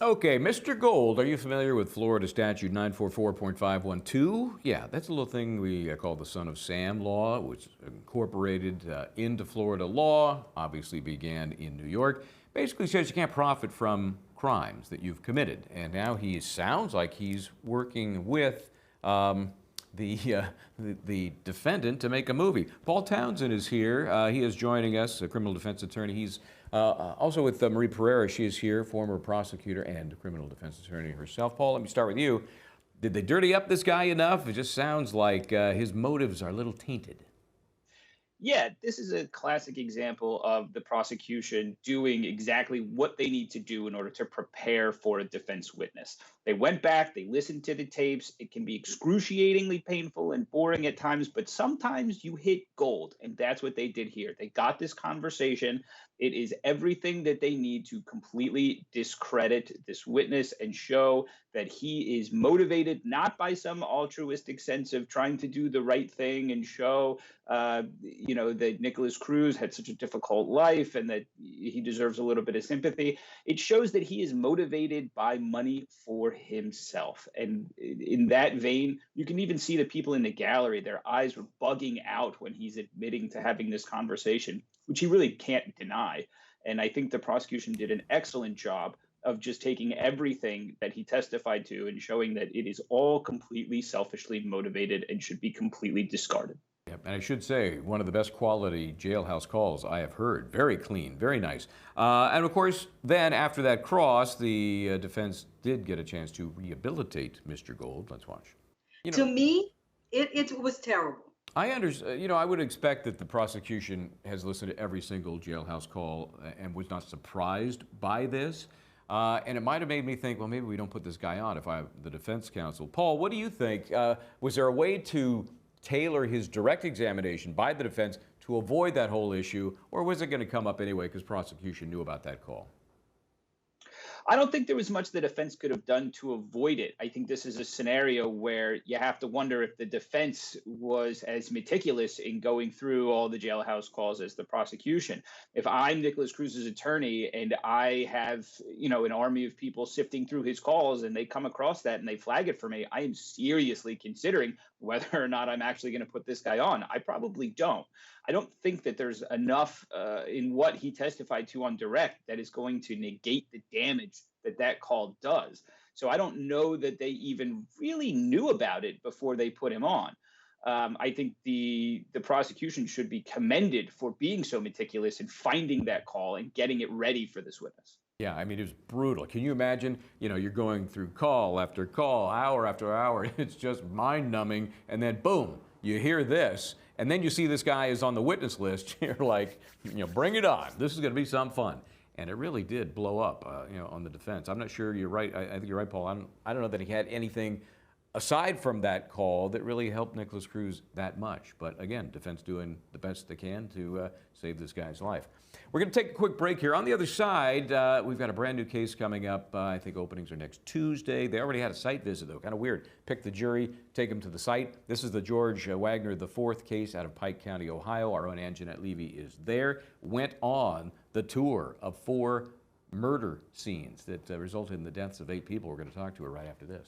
Okay, Mr. Gold, are you familiar with Florida Statute 944.512? Yeah, that's a little thing we call the Son of Sam law, which incorporated into Florida law, obviously began in New York. Basically says you can't profit from crimes that you've committed. And now he sounds like he's working with the defendant to make a movie. Paul Townsend is here. He is joining us, a criminal defense attorney. He's also with Marie Pereira. She is here, former prosecutor and criminal defense attorney herself. Paul, let me start with you. Did they dirty up this guy enough? It just sounds like his motives are a little tainted. Yeah, this is a classic example of the prosecution doing exactly what they need to do in order to prepare for a defense witness. They went back, they listened to the tapes. It can be excruciatingly painful and boring at times, but sometimes you hit gold. And that's what they did here. They got this conversation. It is everything that they need to completely discredit this witness and show that he is motivated not by some altruistic sense of trying to do the right thing and show that Nikolas Cruz had such a difficult life and that he deserves a little bit of sympathy. It shows that he is motivated by money for himself. And in that vein, you can even see the people in the gallery, their eyes were bugging out when he's admitting to having this conversation, which he really can't deny. And I think the prosecution did an excellent job of just taking everything that he testified to and showing that it is all completely selfishly motivated and should be completely discarded. Yep, and I should say, one of the best quality jailhouse calls I have heard. Very clean, very nice. And of course, then after that cross, the defense did get a chance to rehabilitate Mr. Gold. Let's watch. You To know, me, it was terrible. I understand. I would expect that the prosecution has listened to every single jailhouse call and was not surprised by this. And it might have made me think, well, maybe we don't put this guy on if I'm the defense counsel. Paul, what do you think? Was there a way to tailor his direct examination by the defense to avoid that whole issue, or was it going to come up anyway because prosecution knew about that call? I don't think there was much the defense could have done to avoid it. I think this is a scenario where you have to wonder if the defense was as meticulous in going through all the jailhouse calls as the prosecution. If I'm Nicholas Cruz's attorney and I have, an army of people sifting through his calls and they come across that and they flag it for me, I am seriously considering whether or not I'm actually going to put this guy on. I probably don't. I don't think that there's enough in what he testified to on direct that is going to negate the damage that call does. So I don't know that they even really knew about it before they put him on. I think the prosecution should be commended for being so meticulous in finding that call and getting it ready for this witness. Yeah, I mean, it was brutal. Can you imagine, you're going through call after call, hour after hour, it's just mind-numbing, and then boom, you hear this, and then you see this guy is on the witness list. You're like, bring it on. This is going to be some fun. And it really did blow up, on the defense. I'm not sure you're right. I think you're right, Paul. I don't know that he had anything aside from that call that really helped Nikolas Cruz that much. But again, defense doing the best they can to save this guy's life. We're going to take a quick break here. On the other side, we've got a brand new case coming up. I think openings are next Tuesday. They already had a site visit, though. Kind of weird. Pick the jury, take them to the site. This is the George Wagner IV case out of Pike County, Ohio. Our own Anjanette Levy is there. Went on the tour of 4 murder scenes that resulted in the deaths of 8 people. We're going to talk to her right after this.